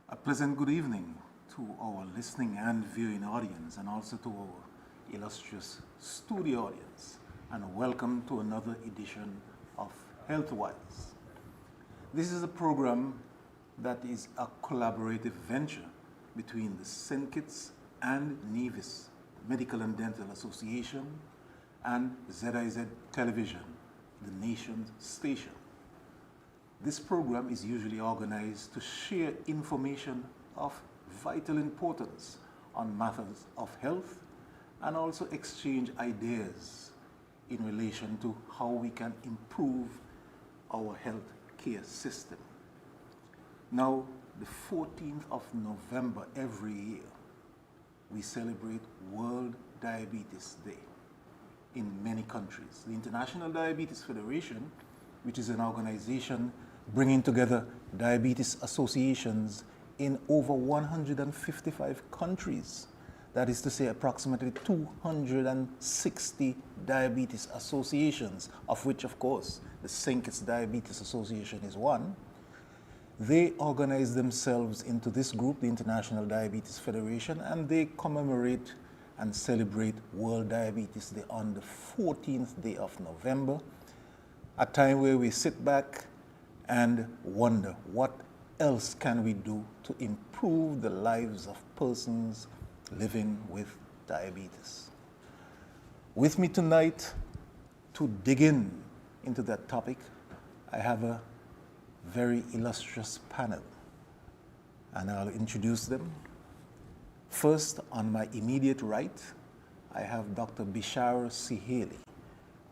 A pleasant good evening to our listening and viewing audience, and also to our illustrious studio audience, and welcome to another edition of Healthwise. This is a program that is a collaborative venture between the St. Kitts and Nevis Medical and Dental Association and ZIZ Television, the nation's station. This program is usually organized to share information of vital importance on matters of health and also exchange ideas in relation to how we can improve our health care system. Now, the 14th of November every year, we celebrate World Diabetes Day in many countries. The International Diabetes Federation, which is an organization bringing together diabetes associations in over 155 countries. That is to say, approximately 260 diabetes associations, of which, of course, the St. Kitts Diabetes Association is one. They organize themselves into this group, the International Diabetes Federation, and they commemorate and celebrate World Diabetes Day on the 14th day of November, a time where we sit back and wonder what else can we do to improve the lives of persons living with diabetes. With me tonight to dig into that topic, I have a very illustrious panel, and I'll introduce them. First, on my immediate right, I have Dr. Bishara Siheli,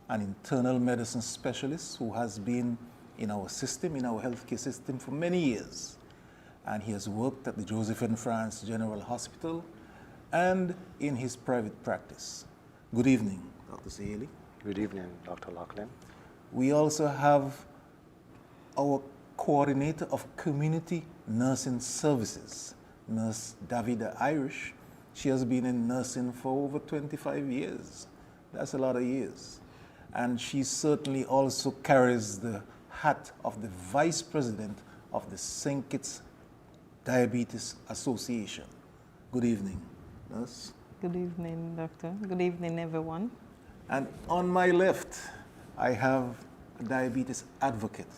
an internal medicine specialist who has been in our system, in our healthcare system for many years. And he has worked at the Joseph and France General Hospital and in his private practice. Good evening, Dr. Siheli. Good evening, Dr. Lachlan. We also have our coordinator of community nursing services, Nurse Davida Irish. She has been in nursing for over 25 years. That's a lot of years. And she certainly also carries the hat of the Vice President of the St. Kitts Diabetes Association. Good evening, nurse. Good evening, doctor. Good evening, everyone. And on my left, I have a diabetes advocate,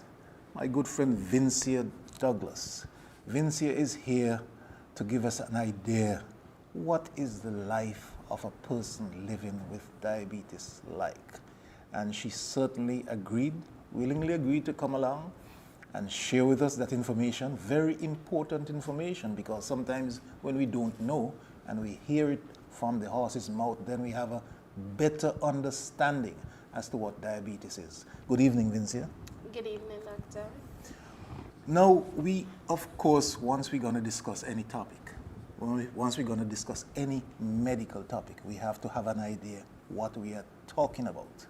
my good friend Vincia Douglas. Vincia is here to give us an idea what is the life of a person living with diabetes like. And she certainly willingly agreed to come along and share with us that information, very important information, because sometimes when we don't know and we hear it from the horse's mouth, then we have a better understanding as to what diabetes is. Good evening, Vincia. Good evening, doctor. Now, we, of course, once we're going to discuss any topic, once we're going to discuss any medical topic, we have to have an idea what we are talking about.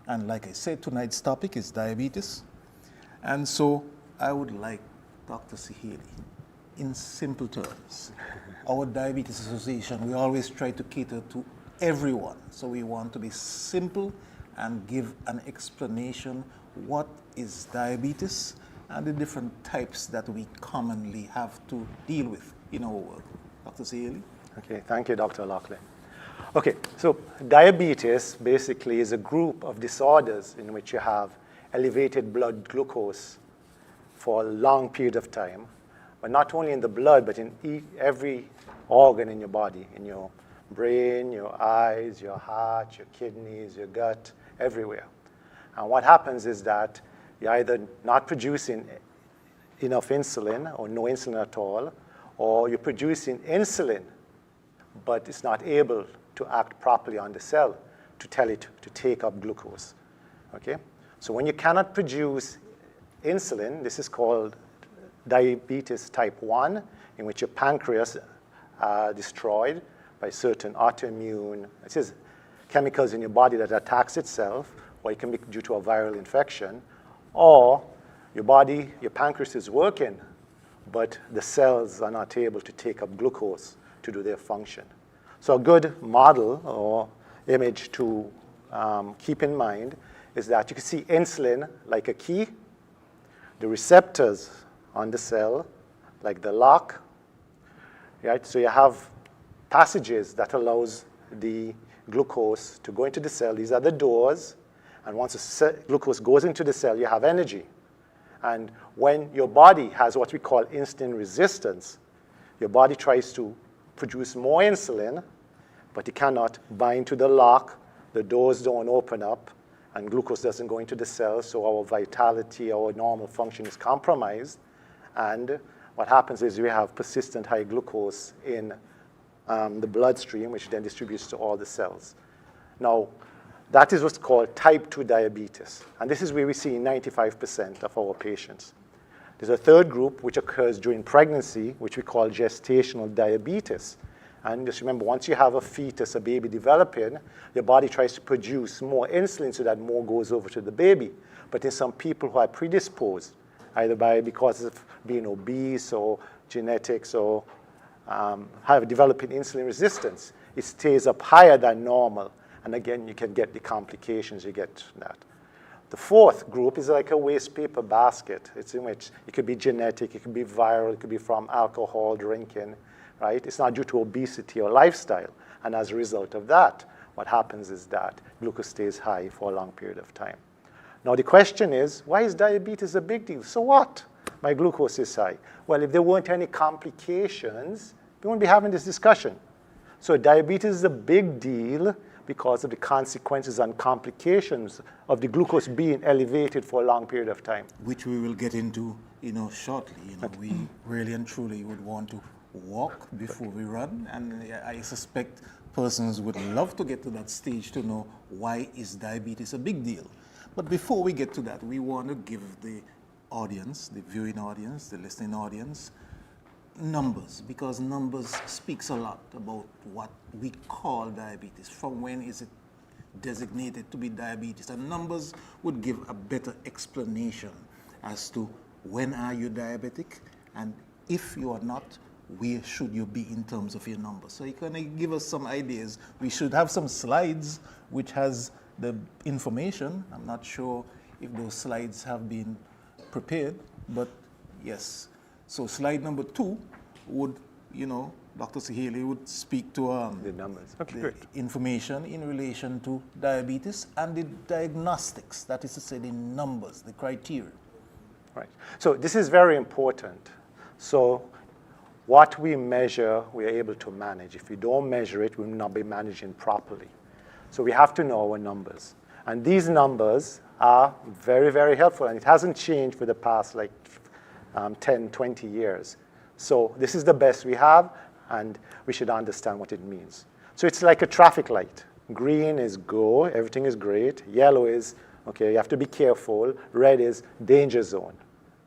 And like I said, tonight's topic is diabetes. And so I would like Dr. Siheli, in simple terms, our Diabetes Association, we always try to cater to everyone. So we want to be simple and give an explanation what is diabetes and the different types that we commonly have to deal with in our work. Dr. Siheli? Okay, thank you, Dr. Lachlan. Okay, so diabetes basically is a group of disorders in which you have elevated blood glucose for a long period of time, but not only in the blood, but in every organ in your body, in your brain, your eyes, your heart, your kidneys, your gut, everywhere. And what happens is that you're either not producing enough insulin or no insulin at all, or you're producing insulin, but it's not able to act properly on the cell to tell it to take up glucose, okay? So when you cannot produce insulin, this is called diabetes type 1, in which your pancreas are destroyed by certain autoimmune, it is chemicals in your body that attacks itself, or it can be due to a viral infection, or your pancreas is working, but the cells are not able to take up glucose to do their function. So a good model or image to keep in mind is that you can see insulin like a key. The receptors on the cell like the lock, right? So you have passages that allows the glucose to go into the cell. These are the doors. And once the glucose goes into the cell, you have energy. And when your body has what we call insulin resistance, your body tries to produce more insulin, but it cannot bind to the lock. The doors don't open up, and glucose doesn't go into the cell, so our vitality, our normal function is compromised. And what happens is we have persistent high glucose in the bloodstream, which then distributes to all the cells. Now, that is what's called type 2 diabetes. And this is where we see 95% of our patients. There's a third group which occurs during pregnancy, which we call gestational diabetes. And just remember, once you have a fetus, a baby developing, your body tries to produce more insulin so that more goes over to the baby. But in some people who are predisposed, either because of being obese or genetics or have developing insulin resistance, it stays up higher than normal. And again, you can get the complications, you get that. The fourth group is like a waste paper basket. It's in which it could be genetic, it could be viral, it could be from alcohol drinking, right? It's not due to obesity or lifestyle. And as a result of that, what happens is that glucose stays high for a long period of time. Now the question is, why is diabetes a big deal? So what? My glucose is high. Well, if there weren't any complications, we wouldn't be having this discussion. So diabetes is a big deal because of the consequences and complications of the glucose being elevated for a long period of time. Which we will get into, shortly. We really and truly would want to walk before we run, and I suspect persons would love to get to that stage to know why is diabetes a big deal. But before we get to that, we want to give the audience, the viewing audience, the listening audience, numbers, because numbers speaks a lot about what we call diabetes. From when is it designated to be diabetes? And numbers would give a better explanation as to when are you diabetic, and if you are not, where should you be in terms of your numbers. So you can give us some ideas. We should have some slides which has the information. I'm not sure if those slides have been prepared, but yes. So slide number 2 would, Dr. Saheli would speak to the numbers. Okay, the great. information in relation to diabetes and the diagnostics, that is to say the numbers, the criteria. Right. So this is very important. So what we measure, we are able to manage. If we don't measure it, we will not be managing properly. So we have to know our numbers. And these numbers are very, very helpful. And it hasn't changed for the past 10, 20 years. So this is the best we have, and we should understand what it means. So it's like a traffic light. Green is go, everything is great. Yellow is, okay, you have to be careful. Red is danger zone.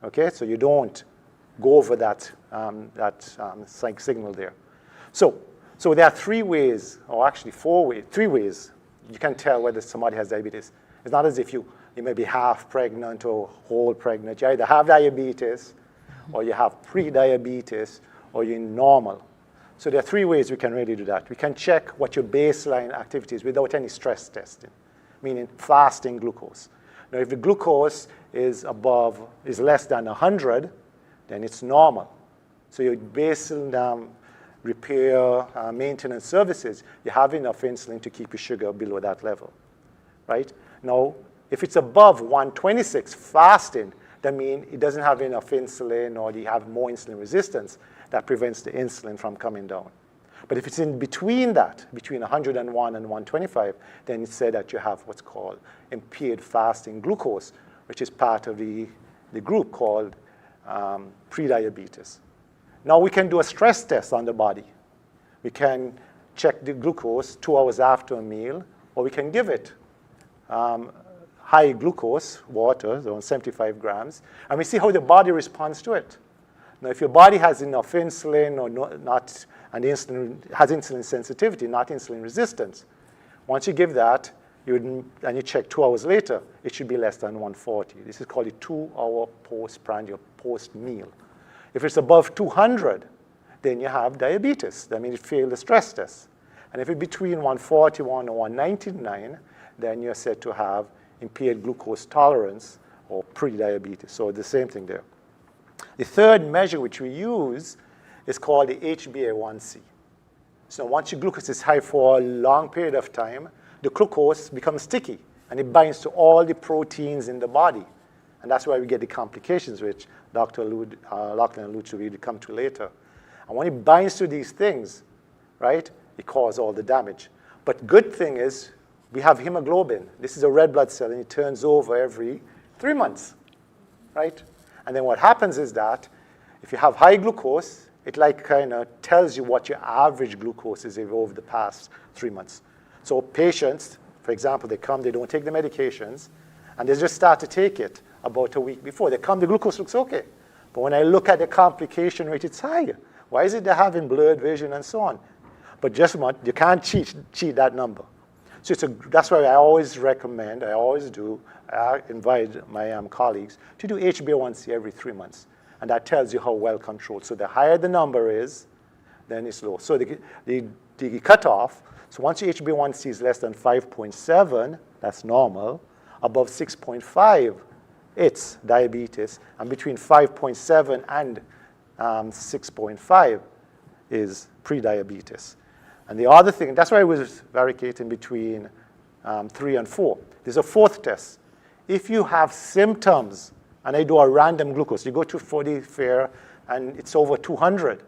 Okay, so you don't go over that signal there. So there are 3 ways, or actually 3 ways you can tell whether somebody has diabetes. It's not as if you may be half pregnant or whole pregnant. You either have diabetes, or you have pre-diabetes, or you're normal. So there are 3 ways we can really do that. We can check what your baseline activity is without any stress testing, meaning fasting glucose. Now, if the glucose is less than 100, then it's normal. So your basal repair, maintenance services, you have enough insulin to keep your sugar below that level, right? Now, if it's above 126 fasting, that means it doesn't have enough insulin, or you have more insulin resistance that prevents the insulin from coming down. But if it's in between that, between 101 and 125, then it's said that you have what's called impaired fasting glucose, which is part of the group called prediabetes. Now we can do a stress test on the body. We can check the glucose 2 hours after a meal, or we can give it high glucose water, around 75 grams, and we see how the body responds to it. Now, if your body has enough insulin or not, and has insulin sensitivity, not insulin resistance, once you give that, and you check 2 hours later, it should be less than 140. This is called a 2-hour postprandial, post-meal. If it's above 200, then you have diabetes. That means you failed the stress test. And if it's between 141 or 199, then you're said to have impaired glucose tolerance or pre-diabetes. So the same thing there. The third measure which we use is called the HbA1c. So once your glucose is high for a long period of time, the glucose becomes sticky, and it binds to all the proteins in the body. And that's why we get the complications, which Dr. Lachlan alluded to, we'll come to later. And when it binds to these things, right, it causes all the damage. But good thing is, we have hemoglobin. This is a red blood cell, and it turns over every 3 months, right? And then what happens is that if you have high glucose, it like kind of tells you what your average glucose is over the past 3 months. So patients, for example, they come, they don't take the medications, and they just start to take it about a week before. They come, the glucose looks okay. But when I look at the complication rate, it's higher. Why is it they're having blurred vision and so on? But just what, you can't cheat that number. So that's why I always recommend, I always do, I invite my colleagues to do HbA1c every 3 months. And that tells you how well controlled. So the higher the number is, then it's low. So the cutoff, so once your HbA1c is less than 5.7, that's normal. Above 6.5, it's diabetes. And between 5.7 and 6.5 is pre-diabetes. And the other thing, that's why I was varicating between 3 and 4. There's a fourth test. If you have symptoms, and I do a random glucose, you go to 40 Fair, and it's over 200,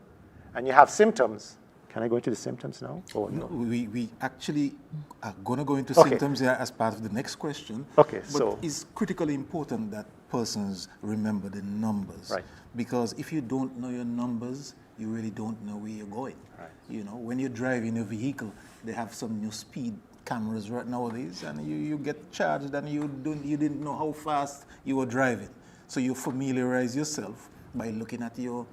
and you have symptoms. Can I go into the symptoms now? Or no? We actually are going to go into Okay. symptoms here as part of the next question. Okay, but so- it's critically important that persons remember the numbers. Right. Because if you don't know your numbers, you really don't know where you're going. Right. You know, when you're driving a vehicle, they have some new speed cameras right nowadays, and you get charged and you didn't know how fast you were driving. So you familiarize yourself by looking at your,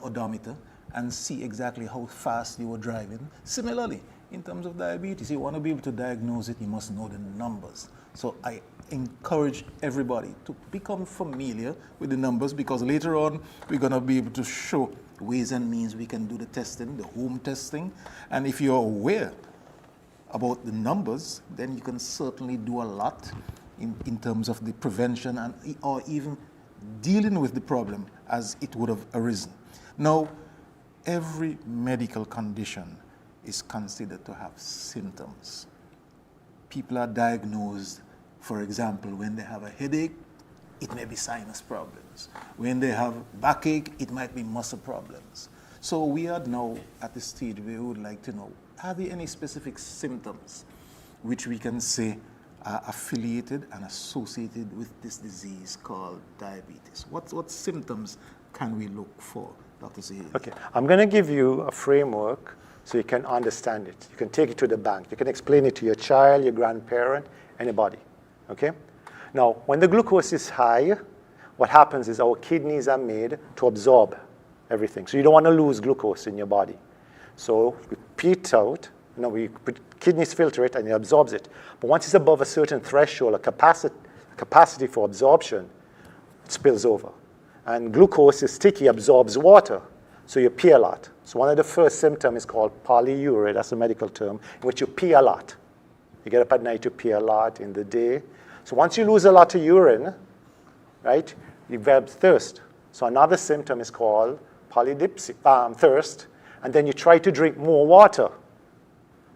odometer and see exactly how fast you were driving. Similarly, in terms of diabetes, you want to be able to diagnose it, you must know the numbers. So I encourage everybody to become familiar with the numbers, because later on we're going to be able to show ways and means we can do the testing, the home testing. And if you're aware about the numbers, then you can certainly do a lot in terms of the prevention and or even dealing with the problem as it would have arisen. Now, every medical condition is considered to have symptoms. People are diagnosed, for example, when they have a headache, it may be sinus problems. When they have backache, it might be muscle problems. So we are now at the stage where we would like to know, are there any specific symptoms which we can say are affiliated and associated with this disease called diabetes? What symptoms can we look for, Dr. Zahedi? Okay, I'm going to give you a framework so you can understand it. You can take it to the bank. You can explain it to your child, your grandparent, anybody, okay? Now, when the glucose is high, what happens is our kidneys are made to absorb everything. So you don't want to lose glucose in your body. So we pee out, kidneys filter it and it absorbs it. But once it's above a certain threshold, a capacity for absorption, it spills over. And glucose is sticky, absorbs water, so you pee a lot. So one of the first symptoms is called polyuria, that's a medical term, in which you pee a lot. You get up at night, you pee a lot in the day. So once you lose a lot of urine, right, you develop thirst. So another symptom is called polydipsia, thirst, and then you try to drink more water.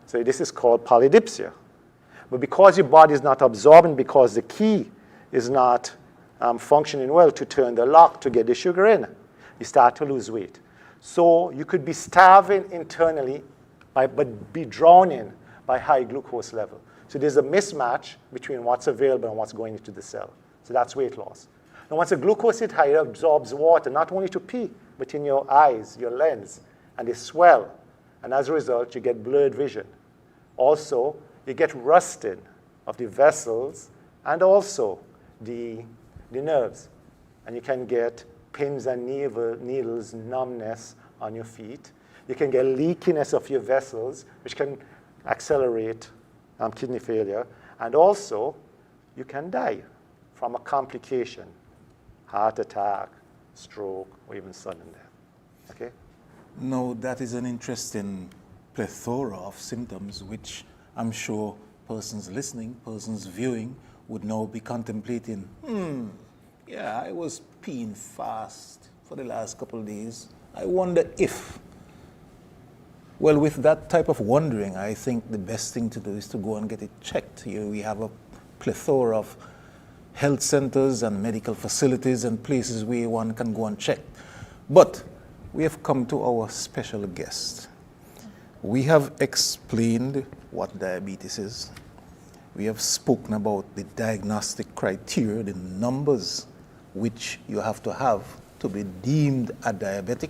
So this is called polydipsia. But because your body is not absorbing, because the key is not functioning well to turn the lock to get the sugar in, you start to lose weight. So you could be starving internally, but be drowning by high glucose level. So there's a mismatch between what's available and what's going into the cell. So that's weight loss. Now once the glucose is high, it absorbs water, not only to pee, but in your eyes, your lens, and they swell. And as a result, you get blurred vision. Also, you get rusting of the vessels and also the nerves. And you can get pins and needles, numbness on your feet. You can get leakiness of your vessels, which can accelerate kidney failure. And also, you can die from a complication, heart attack, stroke, or even sudden death. Okay? No, that is an interesting plethora of symptoms which I'm sure persons listening, persons viewing would now be contemplating, Yeah, I was peeing fast for the last couple of days. I wonder if, well, with that type of wondering, I think the best thing to do is to go and get it checked. Here we have a plethora of health centers and medical facilities and places where one can go and check. But we have come to our special guest. We have explained what diabetes is. We have spoken about the diagnostic criteria, the numbers which you have to be deemed a diabetic.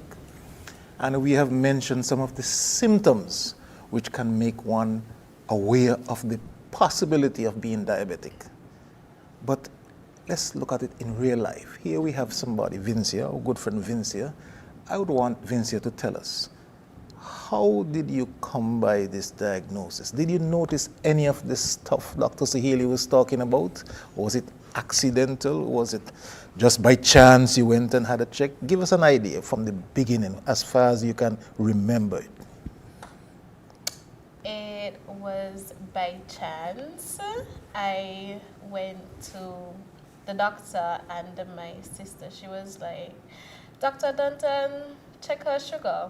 And we have mentioned some of the symptoms which can make one aware of the possibility of being diabetic. But let's look at it in real life. Here we have somebody, Vincia, our good friend Vincia. I would want Vincia to tell us, how did you come by this diagnosis? Did you notice any of this stuff Dr. Saheli was talking about? Or was it accidental? Was it just by chance you went and had a check? Give us an idea from the beginning, as far as you can remember it. It was by chance. I went to the doctor and my sister, she was like, Dr. Dunton, check her sugar.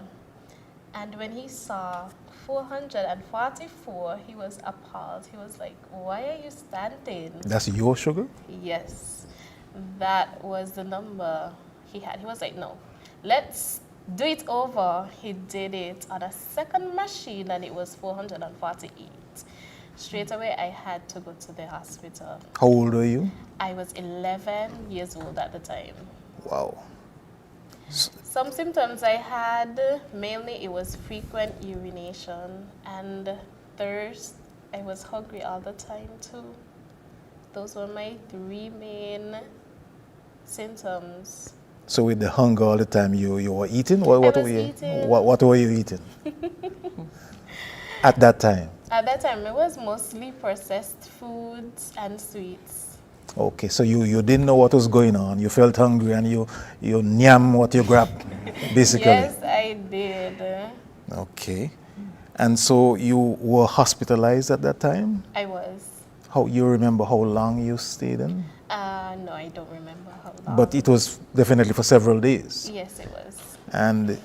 And when he saw 444, he was appalled. He was like, why are you standing? That's your sugar? Yes, that was the number he had. He was like, no, let's do it over. He did it on a second machine and it was 448. Straight away, I had to go to the hospital. How old were you? I was 11 years old at the time. Wow. Some symptoms I had, mainly it was frequent urination and thirst. I was hungry all the time too. Those were my three main symptoms. So with the hunger all the time, you were eating? What were you eating. What were you eating? At that time? At that time, it was mostly processed foods and sweets. Okay, so you didn't know what was going on. You felt hungry and you nyam what you grabbed, basically. Yes, I did. Okay. And so you were hospitalized at that time? I was. How you remember how long you stayed in? No, I don't remember how long. But it was definitely for several days. Yes, it was. And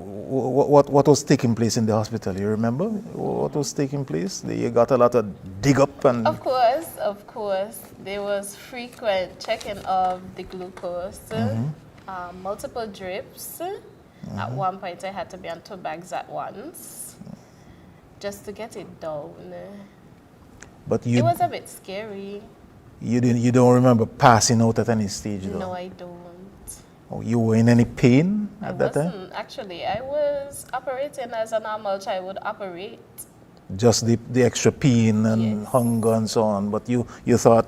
what was taking place in the hospital? You remember what was taking place? You got a lot of dig up and... Of course. There was frequent checking of the glucose, multiple drips. At one point, I had to be on 2 bags at once just to get it down. But It was a bit scary. You don't remember passing out at any stage, though? No, I don't. Oh, you were in any pain at that time? wasn't, actually. I was operating as a normal child would operate. Just the extra pain and Yes. hunger and so on, but you thought,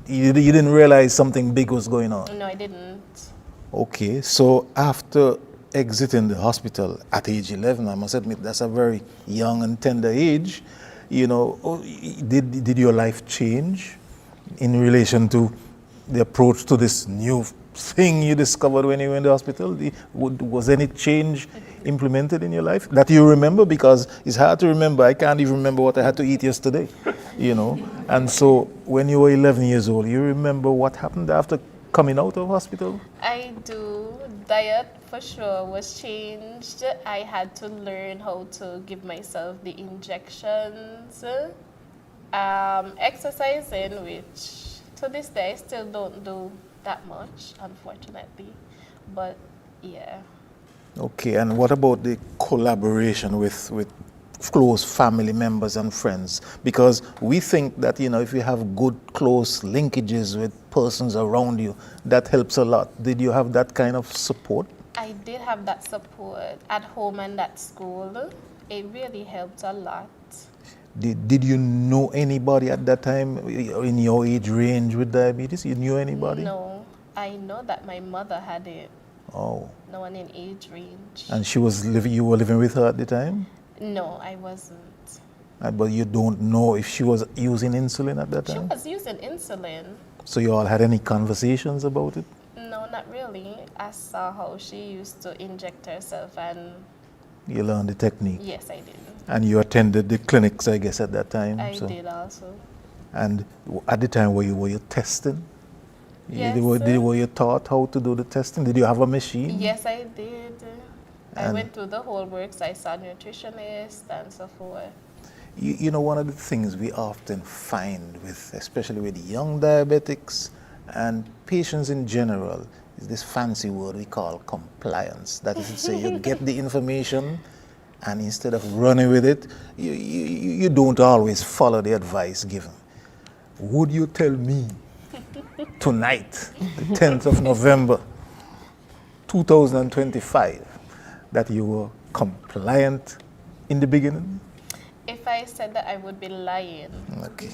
you didn't realize something big was going on? No, I didn't. Okay, so after exiting the hospital at age 11, I must admit that's a very young and tender age, did your life change in relation to the approach to this new thing you discovered when you were in the hospital? Was any change implemented in your life that you remember? Because it's hard to remember. I can't even remember what I had to eat yesterday, And so when you were 11 years old, you remember what happened after coming out of hospital? I do. Diet for sure was changed. I had to learn how to give myself the injections. Exercising, which to this day I still don't do that much, unfortunately. But yeah. Okay, and what about the collaboration with close family members and friends? Because we think that, if you have good, close linkages with persons around you, that helps a lot. Did you have that kind of support? I did have that support at home and at school. It really helped a lot. Did you know anybody at that time in your age range with diabetes? You knew anybody? No, I know that my mother had it. Oh. No one in age range. And you were living with her at the time? No, I wasn't. But you don't know if she was using insulin at that She time? was using insulin. So you all had any conversations about it? No, not really. I saw how she used to inject herself and You learned the technique? yes, I did. And you attended the clinics, I guess, at that time? I did also. And at the time, were you testing? Yes. Were you taught how to do the testing? Did you have a machine? Yes, I did. I And- went through the whole works. I saw nutritionist and so forth. You know, one of the things we often find with, especially with young diabetics and patients in general, is this fancy word we call compliance. That is to say, you get the information, and instead of running with it, you don't always follow the advice given. Would you tell me tonight, the 10th of November, 2025, that you were compliant in the beginning? If I said that, I would be lying. Okay.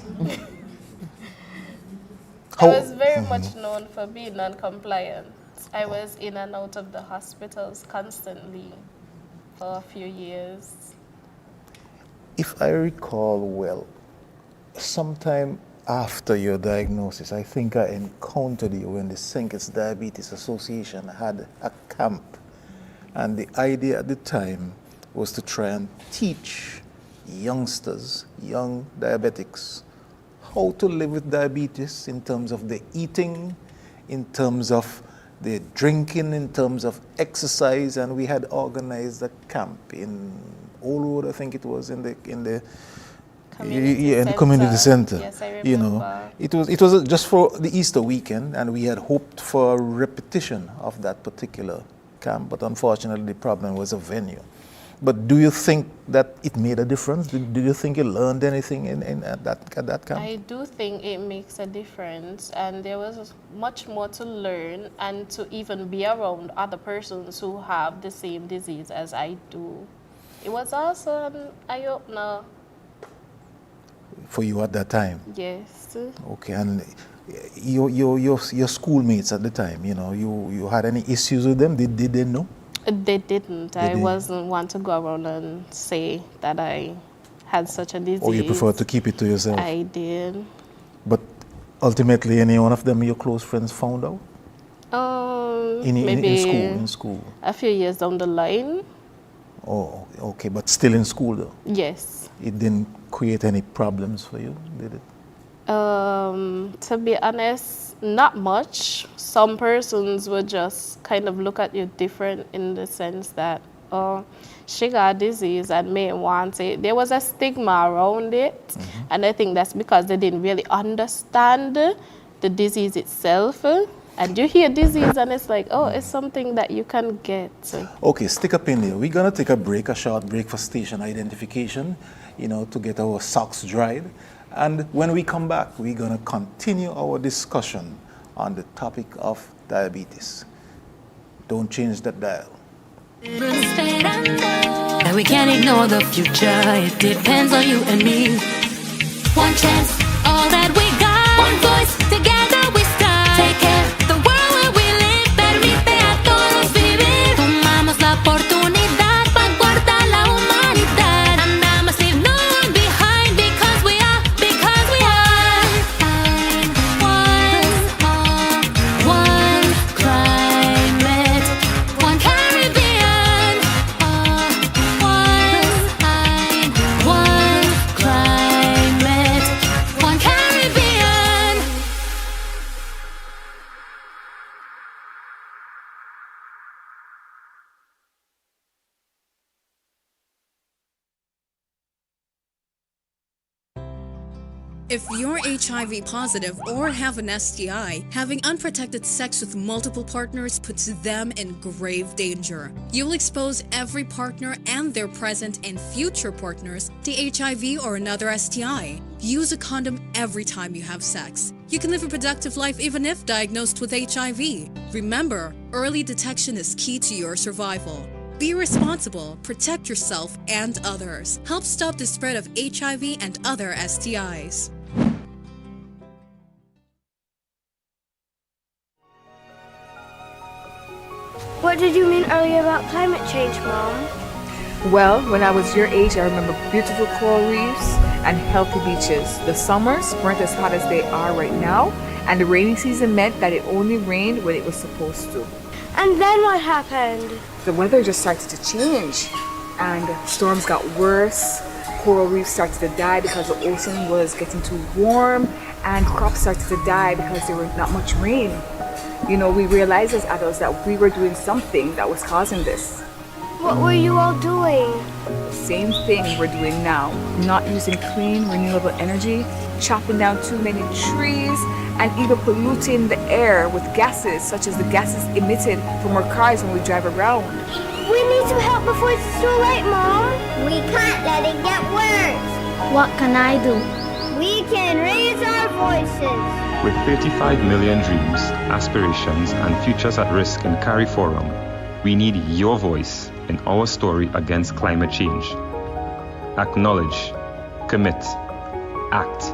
I was very much known for being non-compliant. I was in and out of the hospitals constantly for a few years. If I recall well, sometime after your diagnosis, I think I encountered you when the St. Kitts Diabetes Association had a camp. And the idea at the time was to try and teach youngsters, young diabetics, how to live with diabetes in terms of the eating, in terms of the drinking, in terms of exercise. And we had organized a camp in Old Road, I think it was, in the community center. Yes, I remember. You know, it was just for the Easter weekend, and we had hoped for a repetition of that particular camp, but unfortunately the problem was a venue. But do you think that it made a difference? Do you think you learned anything at that camp? I do think it makes a difference, and there was much more to learn and to even be around other persons who have the same disease as I do. It was also an eye-opener. For you at that time? Yes. Okay, and your schoolmates at the time, you know, you had any issues with them? Did they know? They didn't. They I didn't. wasn't one to go around and say that I had such a disease. Or you prefer to keep it to yourself? I did. But ultimately, any one of them, your close friends, found out? Maybe In school? a few years down the line. Oh, okay, but still in school though? Yes. It didn't create any problems for you, did it? To be honest, not much. Some persons would just kind of look at you different in the sense that, oh, she got a disease and may want it. There was a stigma around it, and I think that's because they didn't really understand the disease itself. And you hear disease and it's like, oh, it's something that you can get. Okay, stick up in there. We're gonna take a short break for station identification, you know, to get our socks dried. And when we come back, we're gonna continue our discussion on the topic of diabetes. Don't change that dial. And we can't ignore the future, it depends on you and me. One chance, all that we got. One voice, together we stand. Take care, the world where we live, permite a todos vivir. Tomamos la oportunidad para guardar la humanidad. And I must leave no one behind because we are one climate, one Caribbean. One climate, one Caribbean. If you're HIV positive or have an STI, having unprotected sex with multiple partners puts them in grave danger. You'll expose every partner and their present and future partners to HIV or another STI. Use a condom every time you have sex. You can live a productive life even if diagnosed with HIV. Remember, early detection is key to your survival. Be responsible, protect yourself and others. Help stop the spread of HIV and other STIs. What did you mean earlier about climate change, Mom? Well, when I was your age, I remember beautiful coral reefs and healthy beaches. The summers weren't as hot as they are right now, and the rainy season meant that it only rained when it was supposed to. And then what happened? The weather just started to change, and storms got worse, coral reefs started to die because the ocean was getting too warm, and crops started to die because there was not much rain. You know, we realized as adults that we were doing something that was causing this. What were you all doing? The same thing we're doing now. Not using clean, renewable energy, chopping down too many trees, and even polluting the air with gases such as the gases emitted from our cars when we drive around. We need some help before it's too late, Mom. We can't let it get worse. What can I do? We can raise our voices. With 35 million dreams, aspirations, and futures at risk in CARIFORUM, we need your voice in our story against climate change. Acknowledge, commit, act.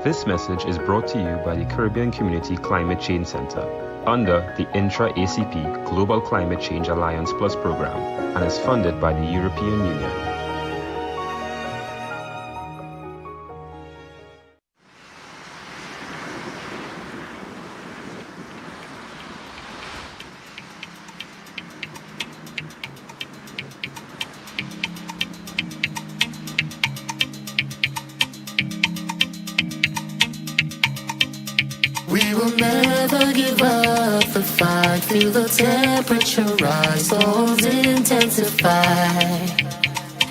This message is brought to you by the Caribbean Community Climate Change Center under the Intra-ACP Global Climate Change Alliance Plus program and is funded by the European Union. We will never give up the fight. Feel the temperature rise, storms intensify.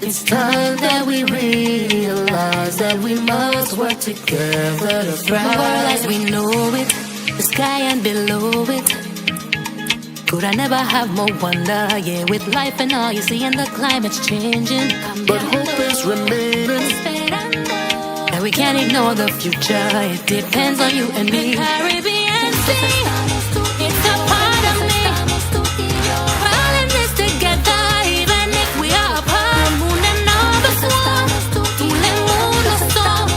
It's time that we realize that we must work together to thrive. The world as we know it, the sky and below it. Could I never have more wonder? Yeah, with life and all you see, and the climate's changing. But hope is remaining. And we can't ignore the future. It depends on you and me. The Caribbean Sea, it's a part of me. We're all in this together, even if we are apart. The moon and all the swan, tú le mundo son.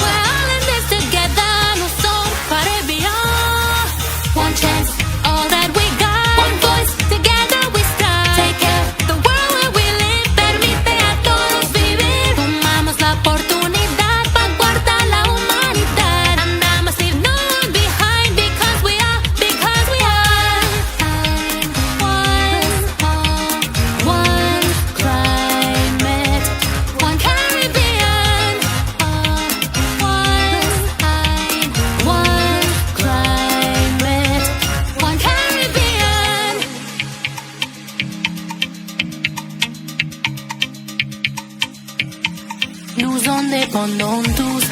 We're all in this together, no son, Caribbean. One chance, all that we got. One voice, together we start. Take care, the world where we live. Permite a todos vivir. Tomamos la oportunidad. Nous en dépendons tous,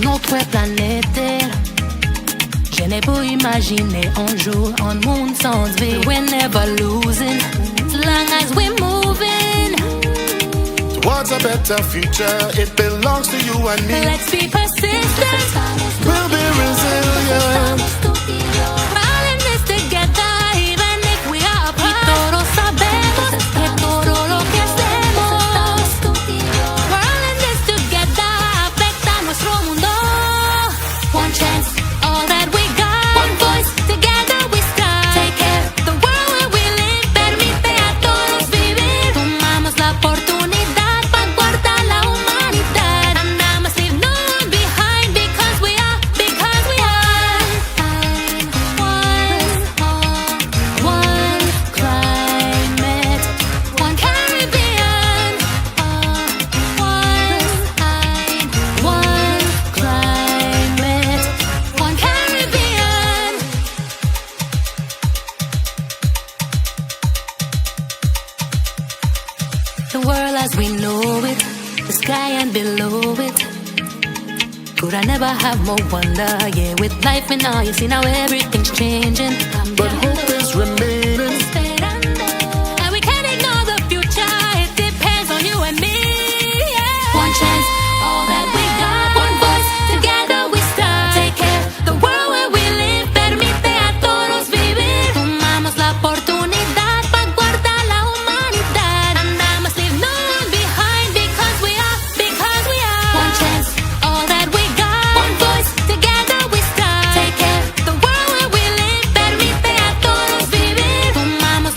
notre planète. Je n'ai pas imaginé un jour un monde sans vie. We're never losing, as long as we're moving towards a better future. It belongs to you and me. Let's be persistent, We'll be resilient. we're all in this together, even if we are apart. Y todos sabemos que todo lo que hacemos, we're all in this together, afecta nuestro mundo. One chance, all that we got. One voice, together we start. Take care, the world where we live. Permite a todos vivir. Tomamos la oportunidad para guardar la humanidad. And I must leave no one behind because we are one climate, one Caribbean. One climate, one Caribbean. The world as we know it, the sky and below it. Could I never have more wonder? Yeah, with life and all you see now everything's changing. But hope is remaining. And we can't ignore the future. It depends on you and me. Yeah. One chance, all that we got. One voice, together we start. Take care, the world where we live. Permite a todos vivir. Tomamos la oportunidad para guardar la humanidad. And I must leave no one behind because we are. One chance, all that we got. One voice, together we start. Take care, the world where we live. Permite a todos vivir. Tomamos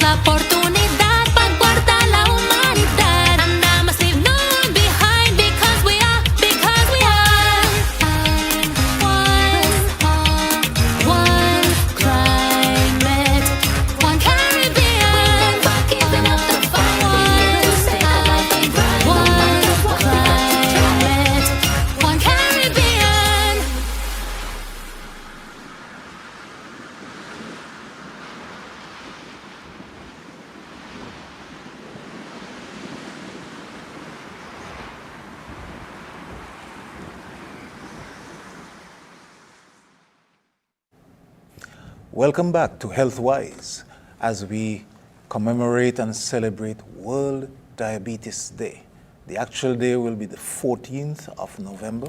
Welcome back to Healthwise as we commemorate and celebrate World Diabetes Day. The actual day will be the 14th of November,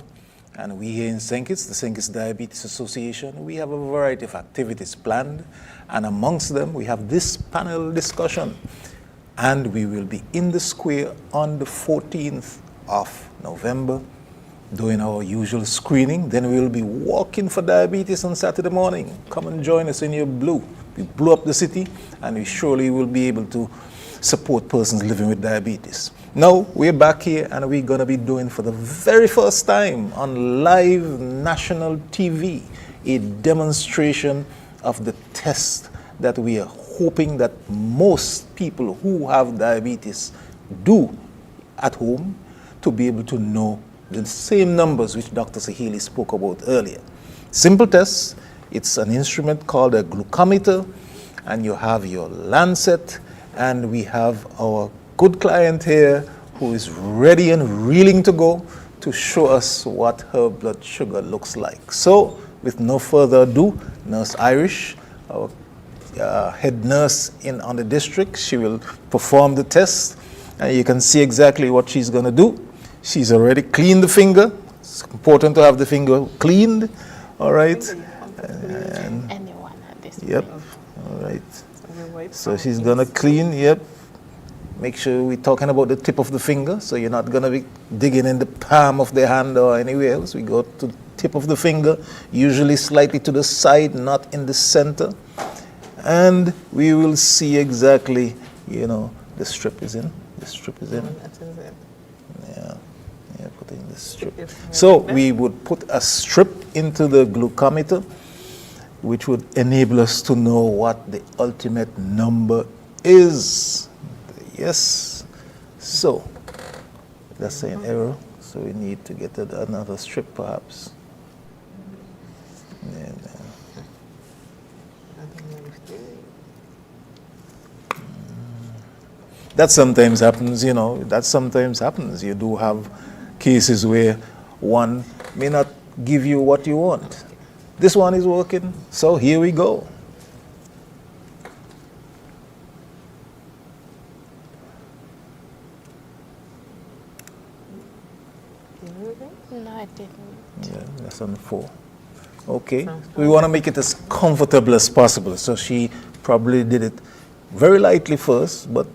and we here in St. Kitts, the St. Kitts Diabetes Association, we have a variety of activities planned, and amongst them we have this panel discussion, and we will be in the square on the 14th of November doing our usual screening. Then we will be walking for diabetes on Saturday morning. Come and join us in your blue. We blew up the city, and we surely will be able to support persons living with diabetes. Now, we're back here, and we're going to be doing for the very first time on live national TV a demonstration of the test that we are hoping that most people who have diabetes do at home, to be able to know the same numbers which Dr. Saheli spoke about earlier. Simple test. It's an instrument called a glucometer, and you have your lancet, and we have our good client here who is ready and reeling to go to show us what her blood sugar looks like. So, with no further ado, Nurse Irish, our head nurse on the district, she will perform the test, and you can see exactly what she's going to do. She's already cleaned the finger. It's important to have the finger cleaned. All right. And Anyone at this yep. point. All right. So she's gonna clean. Yep. Make sure we're talking about the tip of the finger. So you're not gonna be digging in the palm of the hand or anywhere else. We go to the tip of the finger, usually slightly to the side, not in the center. And we will see exactly, the strip is in. The strip is in. Yeah, putting the strip. So we would put a strip into the glucometer, which would enable us to know what the ultimate number is. Yes. So that's an error. So we need to get another strip, perhaps. And, that sometimes happens, that sometimes happens. You do have cases where one may not give you what you want. This one is working, so here we go. No, I didn't. Yeah, that's on 4. Okay, we want to make it as comfortable as possible. So she probably did it very lightly first, but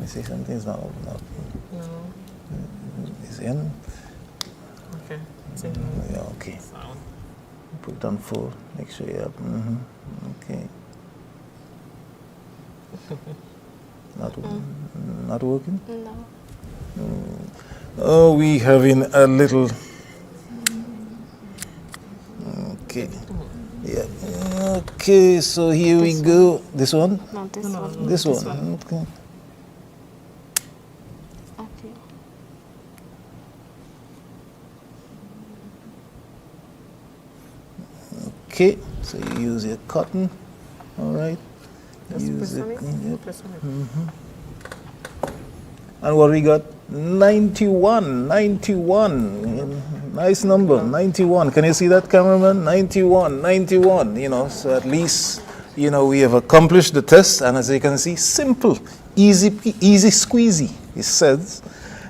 see, something's not open up. No. It's in? Okay. Yeah, okay. Put it on full. Make sure you have. Okay. Not working? No. Oh, we having a little. Okay. Yeah. Okay, so here we go. This one? No, this one. This one. Okay. Okay, so you use your cotton, all right? Use it. Yep. And what we got? 91. Nice number, 91. Can you see that, cameraman? 91. So at least, we have accomplished the test, and as you can see, simple, easy squeezy, it says.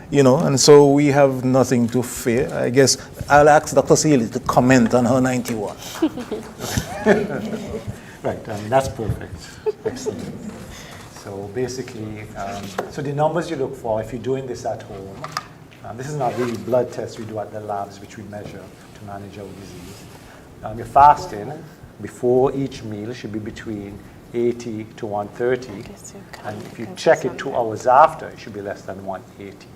And so we have nothing to fear. I guess I'll ask Dr. Saheli to comment on her 91. Right, that's perfect. Excellent. So basically, so the numbers you look for if you're doing this at home, this is not really blood tests we do at the labs which we measure to manage our disease. Your fasting before each meal should be between 80 to 130, and if you check it 2 hours after, it should be less than 180.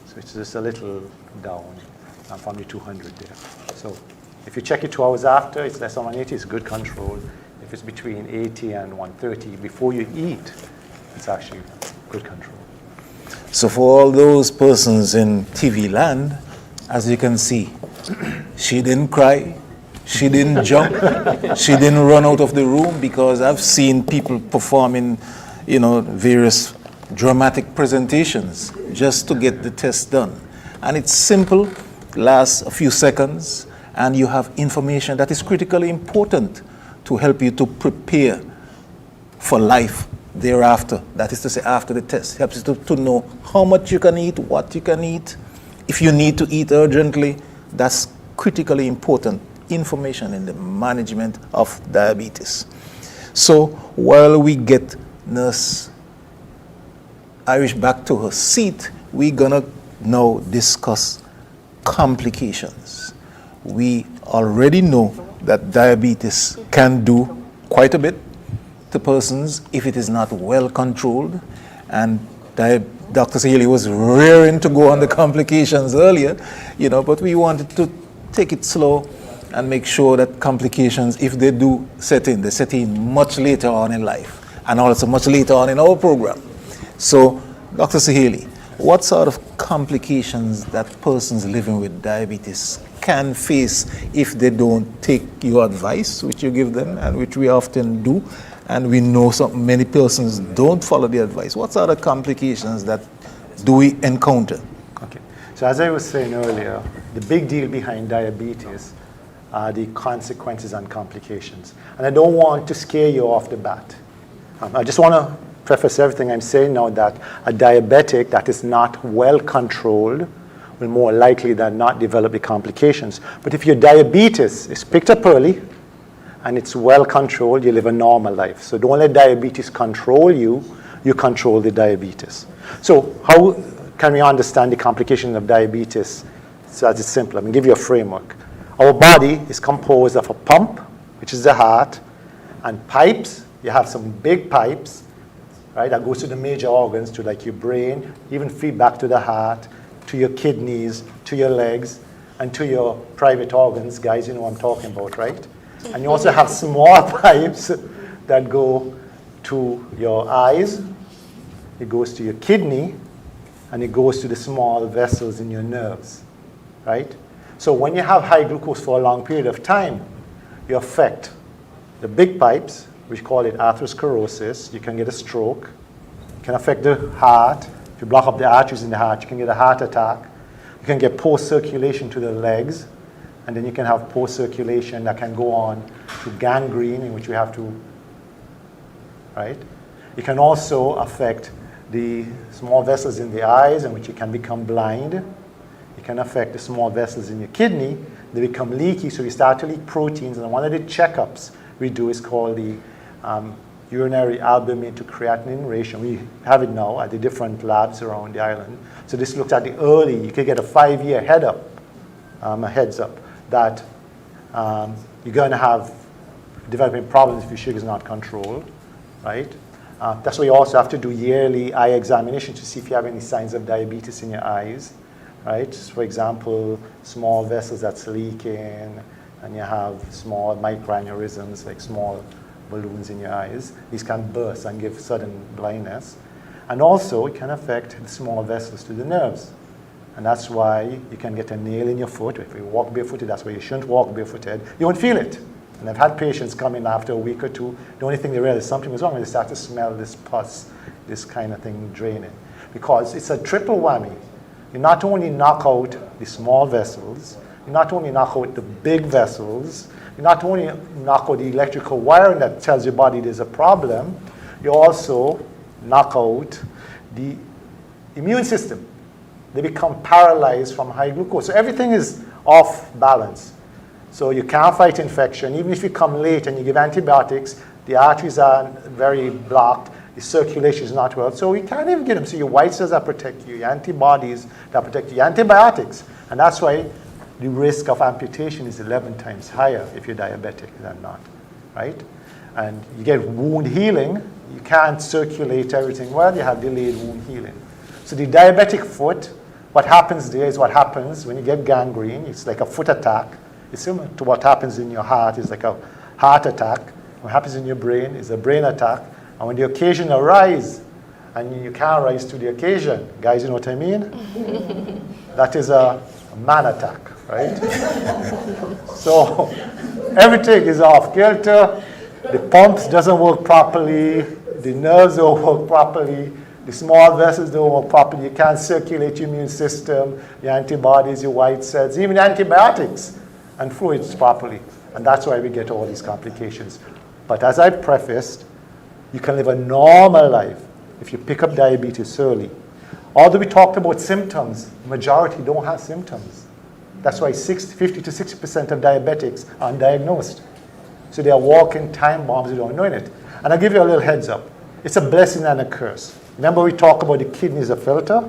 So it's just a little down from the 200 there. So if you check it 2 hours after, it's less than 180, it's good control. If it's between 80 and 130 before you eat, it's actually good control. So for all those persons in TV land, as you can see, she didn't cry, she didn't jump, she didn't run out of the room, because I've seen people performing, various dramatic presentations just to get the test done. And it's simple, lasts a few seconds, and you have information that is critically important to help you to prepare for life thereafter. That is to say, after the test. Helps you to know how much you can eat, what you can eat. If you need to eat urgently, that's critically important information in the management of diabetes. So while we get Nurse Irish back to her seat, we're gonna now discuss complications. We already know that diabetes can do quite a bit to persons if it is not well controlled, and Dr. Saheli was raring to go on the complications earlier, but we wanted to take it slow and make sure that complications, if they do set in, they set in much later on in life, and also much later on in our program. So, Dr. Saheli, what sort of complications that persons living with diabetes can face if they don't take your advice, which you give them, and which we often do, and we know many persons don't follow the advice? What sort of complications that do we encounter? Okay, so as I was saying earlier, the big deal behind diabetes are the consequences and complications. And I don't want to scare you off the bat. I just want to preface everything I'm saying now that a diabetic that is not well controlled will more likely than not develop the complications. But if your diabetes is picked up early and it's well controlled, you live a normal life. So don't let diabetes control you, you control the diabetes. So how can we understand the complications of diabetes? So it's simple. I'm going to give you a framework. Our body is composed of a pump, which is the heart, and pipes. You have some big pipes, right, that goes to the major organs, to like your brain, even feedback to the heart, to your kidneys, to your legs, and to your private organs. Guys, you know what I'm talking about, right? And you also have small pipes that go to your eyes, it goes to your kidney, and it goes to the small vessels in your nerves, right? So when you have high glucose for a long period of time, you affect the big pipes, we call it atherosclerosis. You can get a stroke. You can affect the heart. If you block up the arteries in the heart, you can get a heart attack. You can get poor circulation to the legs, and then you can have poor circulation that can go on to gangrene, in which we have to, right? It can also affect the small vessels in the eyes, in which you can become blind. It can affect the small vessels in your kidney. They become leaky, so you start to leak proteins, and one of the checkups we do is called the urinary albumin to creatinine ratio. We have it now at the different labs around the island. So this looks at the early, you could get a 5-year heads up that you're going to have developing problems if your sugar is not controlled, right? That's why you also have to do yearly eye examination to see if you have any signs of diabetes in your eyes, right? For example, small vessels that's leaking, and you have small microaneurysms, like small balloons in your eyes. These can burst and give sudden blindness. And also, it can affect the small vessels to the nerves. And that's why you can get a nail in your foot. If you walk barefooted, that's why you shouldn't walk barefooted. You won't feel it. And I've had patients come in after a week or two. The only thing they realize something was wrong when they start to smell this pus, this kind of thing draining. Because it's a triple whammy. You not only knock out the small vessels, you not only knock out the big vessels, you not only knock out the electrical wiring that tells your body there's a problem, you also knock out the immune system. They become paralyzed from high glucose. So everything is off balance. So you can't fight infection. Even if you come late and you give antibiotics, the arteries are very blocked, the circulation is not well. So you can't even get them. So your white cells that protect you, your antibodies that protect you, antibiotics. And that's why the risk of amputation is 11 times higher if you're diabetic than not, right? And you get wound healing, you can't circulate everything well, you have delayed wound healing. So the diabetic foot, what happens there is what happens when you get gangrene. It's like a foot attack. It's similar to what happens in your heart. It's like a heart attack. What happens in your brain is a brain attack. And when the occasion arises, and you can't rise to the occasion, guys, you know what I mean? That is a man attack, right? So everything is off kilter. The pumps doesn't work properly. The nerves don't work properly. The small vessels don't work properly. You can't circulate your immune system, your antibodies, your white cells, even antibiotics and fluids properly. And that's why we get all these complications. But as I prefaced, you can live a normal life if you pick up diabetes early. Although we talked about symptoms, the majority don't have symptoms. That's why 50 to 60% of diabetics are undiagnosed. So they are walking time bombs without knowing it. And I'll give you a little heads up. It's a blessing and a curse. Remember we talked about the kidney as a filter?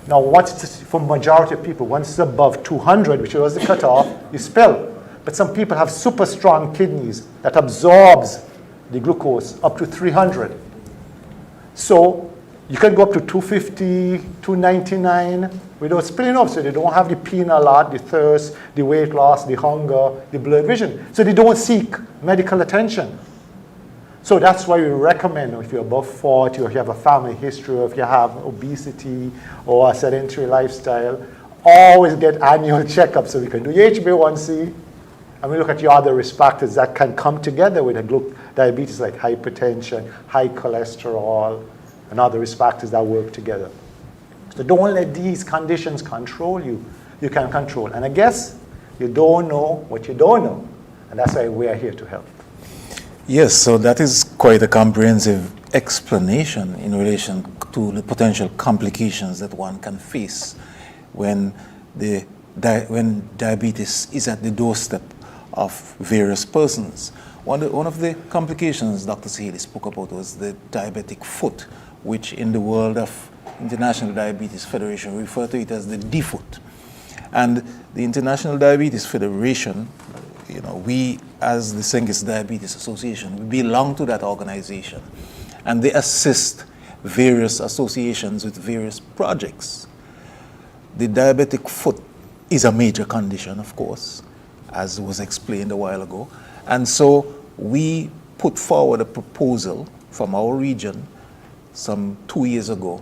Now once for majority of people, once it's above 200, which was the cutoff, you spill. But some people have super strong kidneys that absorbs the glucose up to 300. So you can go up to 250, 299 without spilling off. So they don't have the pain a lot, the thirst, the weight loss, the hunger, the blurred vision. So they don't seek medical attention. So that's why we recommend if you're above 40 or if you have a family history or if you have obesity or a sedentary lifestyle, always get annual checkups. So we can do your HbA1c and we look at your other risk factors that can come together with diabetes like hypertension, high cholesterol, and other risk factors that work together. So don't let these conditions control you. You can control. And I guess you don't know what you don't know. And that's why we are here to help. Yes, so that is quite a comprehensive explanation in relation to the potential complications that one can face when diabetes is at the doorstep of various persons. One of the complications Dr. Saheli spoke about was the diabetic foot, which in the world of International Diabetes Federation we refer to it as the D-foot. And the International Diabetes Federation, we as the St. Kitts Diabetes Association, we belong to that organization. And they assist various associations with various projects. The diabetic foot is a major condition, of course, as was explained a while ago. And so we put forward a proposal from our region some 2 years ago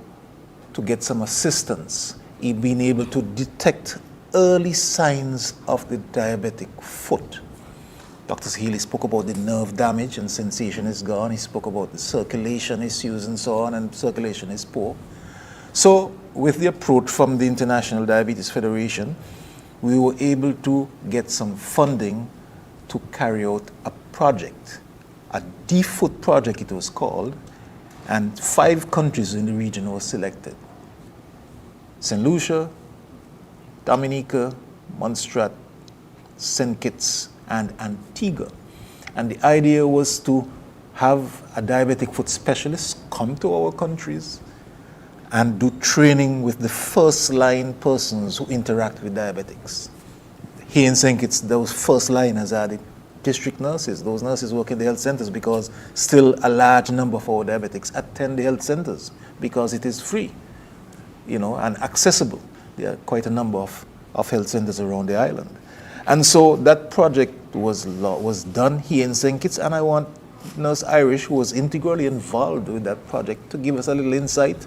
to get some assistance in being able to detect early signs of the diabetic foot. Dr. Saheli spoke about the nerve damage and sensation is gone. He spoke about the circulation issues and so on, and circulation is poor. So with the approach from the International Diabetes Federation, we were able to get some funding to carry out a project, a D-foot project it was called, and 5 countries in the region were selected. St. Lucia, Dominica, Montserrat, St. Kitts, and Antigua. And the idea was to have a diabetic foot specialist come to our countries and do training with the first line persons who interact with diabetics. Here in St. Kitts, those first liners are the district nurses. Those nurses work in the health centers because still a large number of our diabetics attend the health centers because it is free, and accessible. There are quite a number of health centers around the island. And so that project was done here in St. Kitts, and I want Nurse Irish, who was integrally involved with that project, to give us a little insight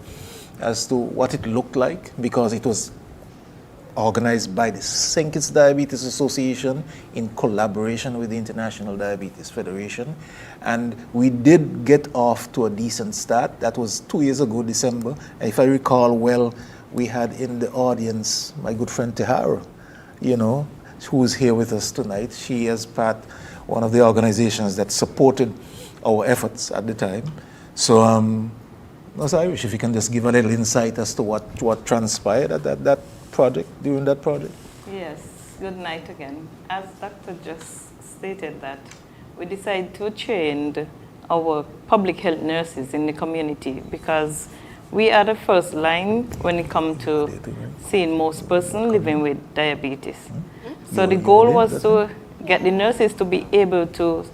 as to what it looked like, because it was organized by the St. Kitts Diabetes Association in collaboration with the International Diabetes Federation. And we did get off to a decent start. That was 2 years ago, December. If I recall well, we had in the audience my good friend Tehara, who is here with us tonight. She is one of the organizations that supported our efforts at the time. So, Nurse Irish, if you can just give a little insight as to what transpired at that project, during that project. Yes, good night again. As Doctor just stated that, we decided to train our public health nurses in the community because we are the first line when it comes to seeing most persons living with diabetes. So the goal was to get the nurses to be able to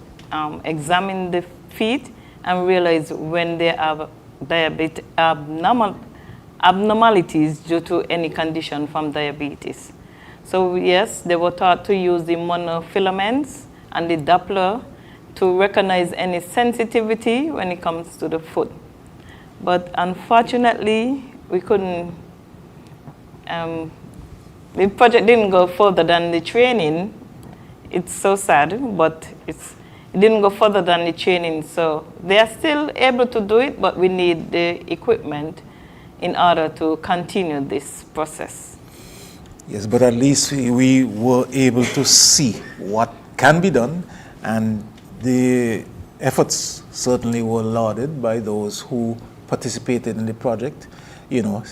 examine the feet and realize when they have diabetes abnormalities due to any condition from diabetes. So yes, they were taught to use the monofilaments and the Doppler to recognize any sensitivity when it comes to the foot. But unfortunately, we couldn't, the project didn't go further than the training. It's so sad, but it it didn't go further than the training. So they are still able to do it, but we need the equipment in order to continue this process. Yes, but at least we were able to see what can be done, and the efforts certainly were lauded by those who participated in the project, you know,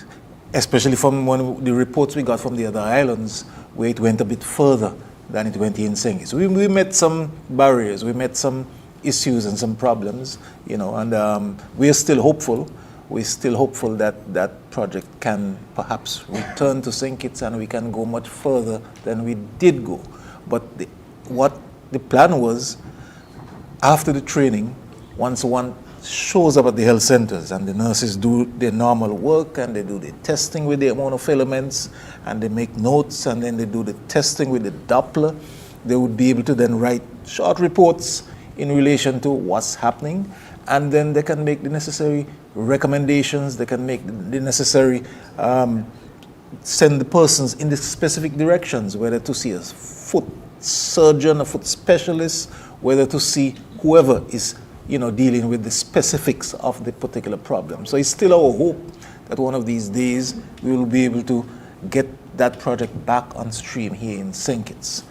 especially from the reports we got from the other islands, where it went a bit further than it went in Sengis. We met some barriers, we met some issues and some problems, you know, and we are still hopeful. We're still hopeful that that project can perhaps return to St. Kitts and we can go much further than we did go. But what the plan was, after the training, once one shows up at the health centers and the nurses do their normal work and they do the testing with the monofilaments and they make notes and then they do the testing with the Doppler, they would be able to then write short reports in relation to what's happening, and then they can make the necessary recommendations, they can make the necessary, send the persons in the specific directions, whether to see a foot surgeon, a foot specialist, whether to see whoever is, you know, dealing with the specifics of the particular problem. So it's still our hope that one of these days we will be able to get that project back on stream here in St. Kitts,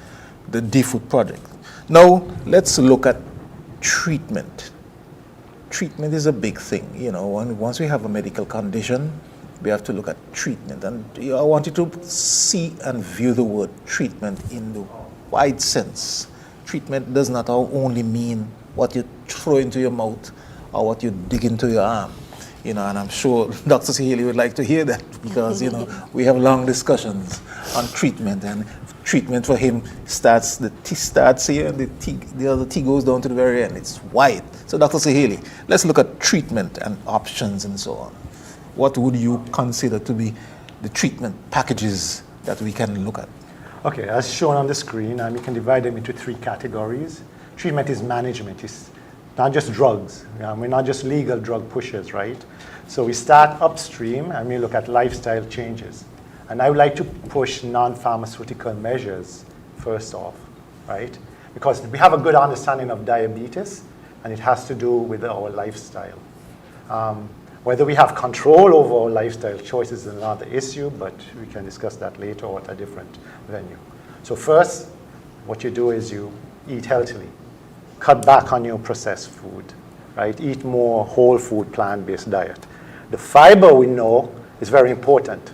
the DFOOT project. Now, let's look at treatment. Treatment is a big thing, you know. Once we have a medical condition, we have to look at treatment. And I want you to see and view the word treatment in the wide sense. Treatment does not only mean what you throw into your mouth or what you dig into your arm, you know, and I'm sure Dr. Saheli would like to hear that, because, you know, we have long discussions on treatment, and treatment for him starts, the T starts here and the other T goes down to the very end. It's wide. So Dr. Saheli, let's look at treatment and options and so on. What would you consider to be the treatment packages that we can look at? Okay, as shown on the screen, we can divide them into three categories. Treatment is management. It's not just drugs. We're not just legal drug pushers, right? So we start upstream and we look at lifestyle changes. And I would like to push non-pharmaceutical measures first off, right? Because we have a good understanding of diabetes, and it has to do with our lifestyle. Whether we have control over our lifestyle choices is another issue, but we can discuss that later or at a different venue. So first, what you do is you eat healthily. Cut back on your processed food, right? Eat more whole food, plant-based diet. The fiber, we know, is very important,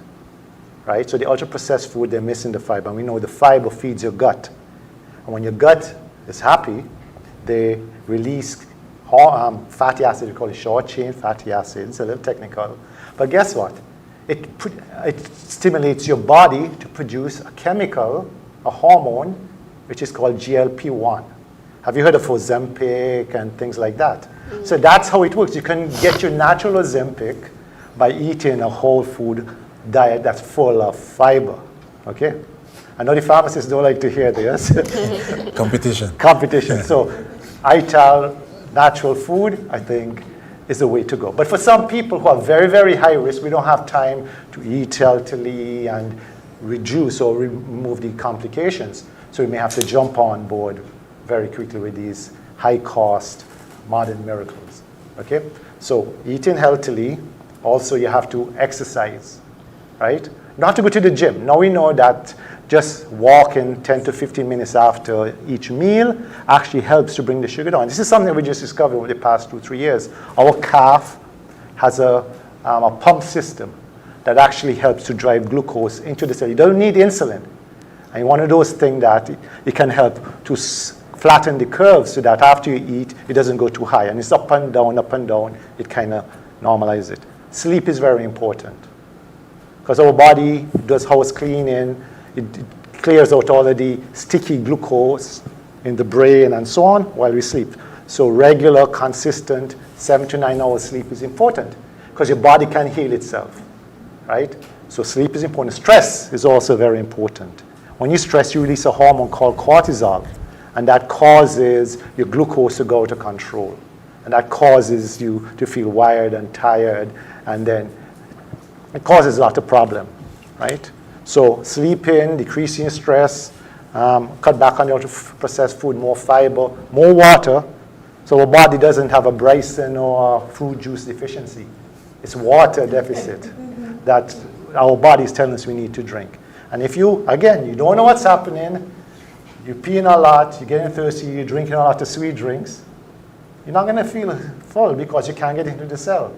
right? So the ultra-processed food, they're missing the fiber. And we know the fiber feeds your gut. And when your gut is happy, they release fatty acids. We call it short-chain fatty acids. It's a little technical. But guess what? It stimulates your body to produce a chemical, a hormone, which is called GLP-1. Have you heard of Ozempic and things like that? Mm. So that's how it works. You can get your natural Ozempic by eating a whole food diet that's full of fiber, okay? I know the pharmacists don't like to hear this. Competition. So ITAL, natural food, I think, is the way to go. But for some people who are very, very high risk, we don't have time to eat healthily and reduce or remove the complications. So we may have to jump on board very quickly with these high-cost modern miracles, okay? So eating healthily, also you have to exercise, right? Not to go to the gym. Now we know that just walking 10 to 15 minutes after each meal actually helps to bring the sugar down. This is something we just discovered over the past 2-3 years. Our calf has a pump system that actually helps to drive glucose into the cell. You don't need insulin. And one of those things that it can help to flatten the curve so that after you eat, it doesn't go too high. And it's up and down, it kind of normalizes it. Sleep is very important, because our body does house cleaning. It clears out all of the sticky glucose in the brain and so on while we sleep. So regular, consistent 7 to 9 hours sleep is important, because your body can heal itself, right? So sleep is important. Stress is also very important. When you stress, you release a hormone called cortisol, and that causes your glucose to go out of control. And that causes you to feel wired and tired, and then it causes a lot of problem, right? So sleeping, decreasing stress, cut back on the ultra-processed food, more fiber, more water. So our body doesn't have a Bryson or a fruit juice deficiency. It's water deficit that our body is telling us we need to drink. And if you, again, you don't know what's happening, you're peeing a lot, you're getting thirsty, you're drinking a lot of sweet drinks, you're not going to feel full because you can't get into the cell.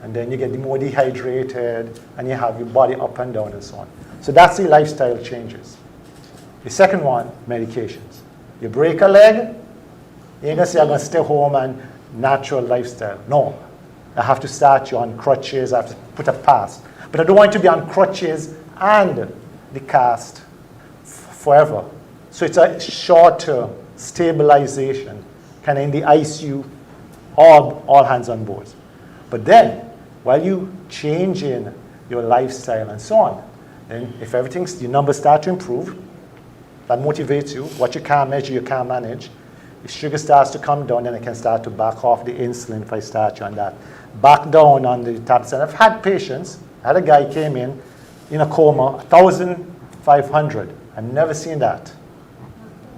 And then you get more dehydrated, and you have your body up and down and so on. So that's the lifestyle changes. The second one, medications. You break a leg, you ain't going to say, I'm going to stay home and natural lifestyle. No. I have to start you on crutches, I have to put a cast. But I don't want you to be on crutches and the cast forever. So it's a shorter stabilization, kind of in the ICU, all hands on board. But then, while you changing your lifestyle and so on, then if your numbers start to improve, that motivates you. What you can't measure, you can't manage. If sugar starts to come down, then I can start to back off the insulin if I start you on that. Back down on the tablets. And I've had patients, I had a guy came in a coma, 1,500. I've never seen that.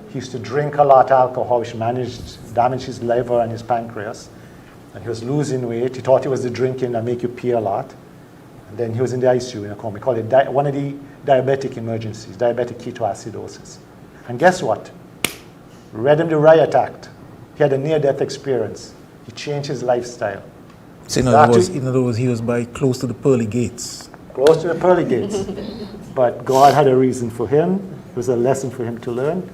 He used to drink a lot of alcohol, which damaged his liver and his pancreas. And he was losing weight. He thought it was the drinking that make you pee a lot. And then he was in the ICU in a coma. We call it one of the diabetic emergencies, diabetic ketoacidosis. And guess what? Read him the Riot Act. He had a near-death experience. He changed his lifestyle. So in other words, he was close to the pearly gates. Close to the pearly gates. But God had a reason for him. It was a lesson for him to learn.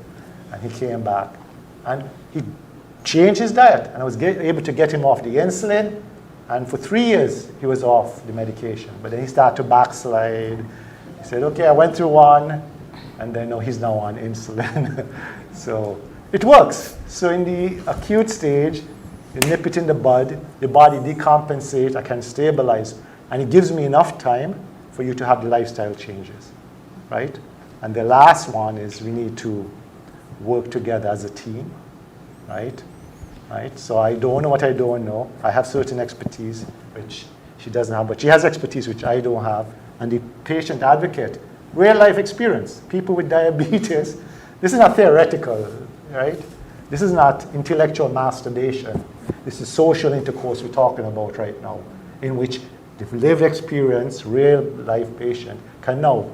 And he came back. And he changed his diet. And I was able to get him off the insulin. And for 3 years, he was off the medication. But then he started to backslide. He said, okay, I went through one. And then he's now on insulin. So it works. So in the acute stage, you nip it in the bud, the body decompensates, I can stabilize, and it gives me enough time for you to have the lifestyle changes, right? And the last one is we need to work together as a team, right? So I don't know what I don't know. I have certain expertise, which she doesn't have, but she has expertise which I don't have. And the patient advocate, real life experience, people with diabetes, this is not theoretical, right? This is not intellectual masturbation. This is social intercourse we're talking about right now, in which the lived experience, real life patient can now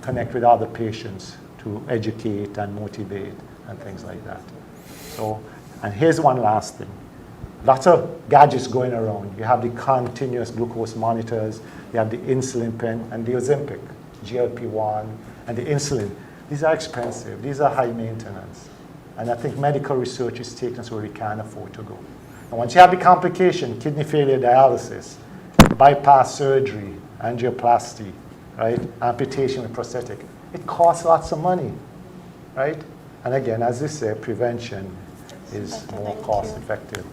connect with other patients to educate and motivate and things like that. So, and here's one last thing. Lots of gadgets going around. You have the continuous glucose monitors, you have the insulin pen, and the Ozempic, GLP-1, and the insulin. These are expensive. These are high maintenance. And I think medical research is taking us where we can't afford to go. And once you have the complication, kidney failure, dialysis, bypass surgery, angioplasty, right, amputation with prosthetic, it costs lots of money, right? And again, as they say, prevention is more cost effective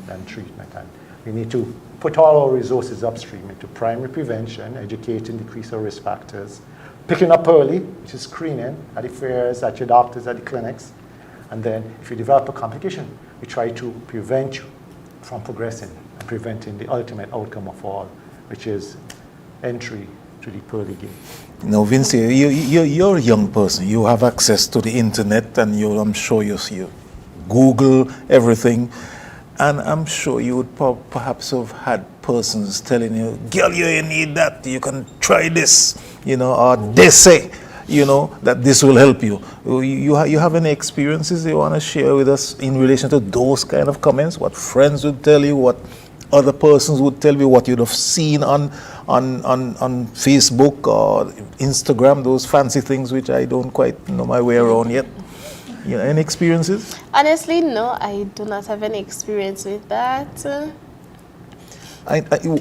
than treatment. And we need to put all our resources upstream into primary prevention, educating, decrease our risk factors, picking up early, which is screening at the fairs, at your doctors, at the clinics. And then if you develop a complication, we try to prevent you from progressing and preventing the ultimate outcome of all, which is entry to the pearly gate. Now, Vince, you're a young person. You have access to the internet, and I'm sure you Google everything. And I'm sure you would perhaps have had persons telling you, girl, you need that. You can try this, or they say, that this will help you. You have any experiences you want to share with us in relation to those kind of comments? What friends would tell you, what other persons would tell you, what you'd have seen on Facebook or Instagram, those fancy things which I don't quite know my way around yet. Any experiences? Honestly, no, I do not have any experience with that.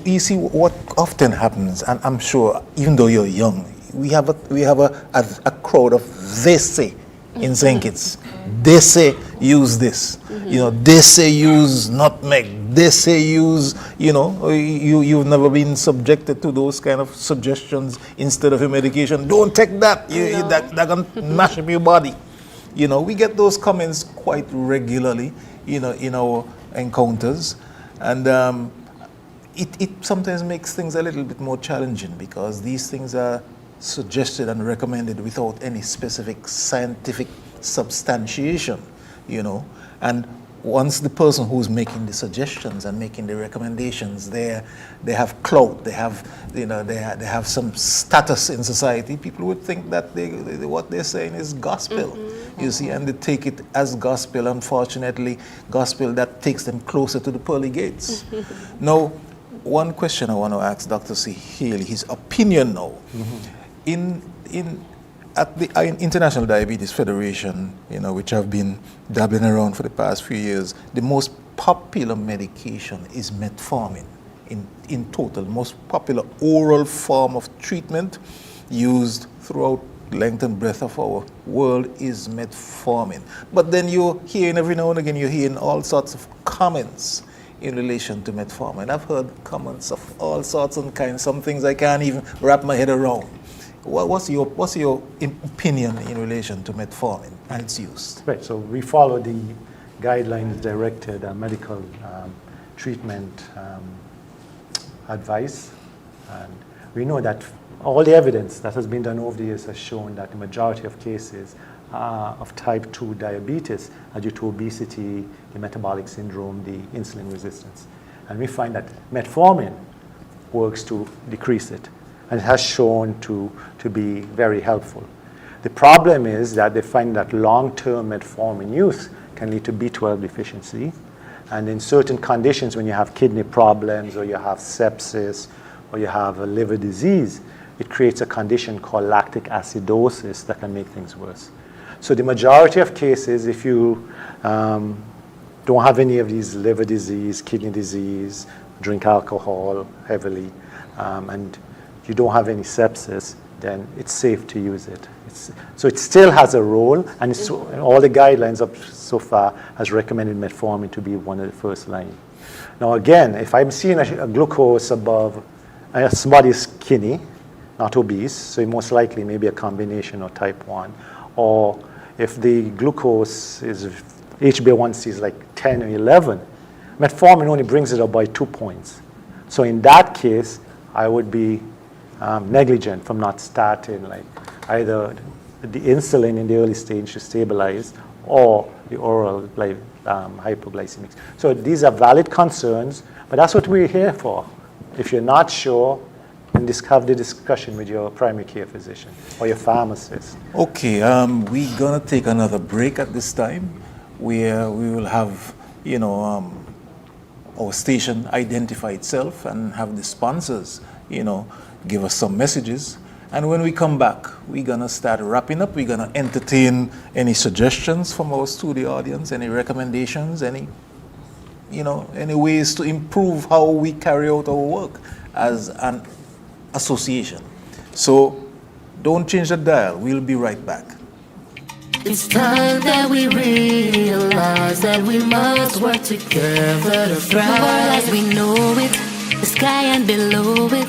You see, what often happens, and I'm sure, even though you're young, we have a crowd of they say in St. Kitts. They say use this. They say use nutmeg. They say use, you've never been subjected to those kind of suggestions instead of a medication. Don't take that. That can mash up your body. We get those comments quite regularly, in our encounters. And it sometimes makes things a little bit more challenging because these things are suggested and recommended without any specific scientific substantiation, and once the person who's making the suggestions and making the recommendations, they have clout, they have some status in society, people would think that what they're saying is gospel, you see, and they take it as gospel. Unfortunately, gospel that takes them closer to the pearly gates. Now, one question I want to ask Dr. C. Haley, his opinion now. At the International Diabetes Federation, which I've been dabbling around for the past few years, the most popular medication is metformin. In total, most popular oral form of treatment used throughout the length and breadth of our world is metformin. But then you're hearing every now and again, you're hearing all sorts of comments in relation to metformin. I've heard comments of all sorts and kinds, some things I can't even wrap my head around. What's your opinion in relation to metformin and its use? Right, so we follow the guidelines directed medical treatment advice, and we know that all the evidence that has been done over the years has shown that the majority of cases of type 2 diabetes are due to obesity, the metabolic syndrome, the insulin resistance. And we find that metformin works to decrease it, and it has shown to be very helpful. The problem is that they find that long-term metformin use can lead to B12 deficiency, and in certain conditions, when you have kidney problems or you have sepsis or you have a liver disease, it creates a condition called lactic acidosis that can make things worse. So the majority of cases, if you don't have any of these liver disease, kidney disease, drink alcohol heavily, and you don't have any sepsis, then it's safe to use it. So it still has a role, and all the guidelines up so far has recommended metformin to be one of the first line. Now again, if I'm seeing a glucose above, somebody is skinny, not obese, so most likely maybe a combination of type 1, or if the glucose is, HbA1c is like 10 or 11, metformin only brings it up by 2 points. So in that case, I would be negligent from not starting like either the insulin in the early stage to stabilize or the oral hypoglycemics. So these are valid concerns, but that's what we're here for. If you're not sure, then have the discussion with your primary care physician or your pharmacist. Okay, we're gonna take another break at this time, where we will have, our station identify itself and have the sponsors, give us some messages. And when we come back, we're gonna start wrapping up. We're gonna entertain any suggestions from our studio audience, any recommendations, any ways to improve how we carry out our work as an association. So don't change the dial. We'll be right back. It's time that we realize that we must work together to thrive. The world as we know it, the sky and below it.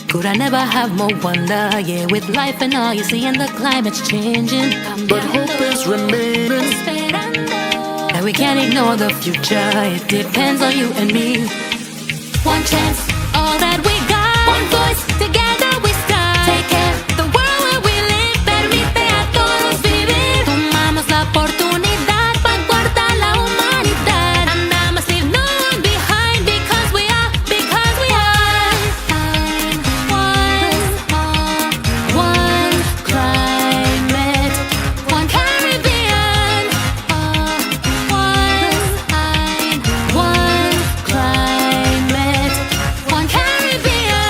Could I never have more wonder? Yeah, with life and all you see and the climate's changing. But hope is remaining. And we can't ignore the future. It depends on you and me. One chance, all that we got. One voice, together we start. Take care, the world where we live. Permite a todos vivir. Tomamos la oportunidad para cortar la humanidad. And I must leave no one behind because we are. One climate, one Caribbean. One climate, one Caribbean.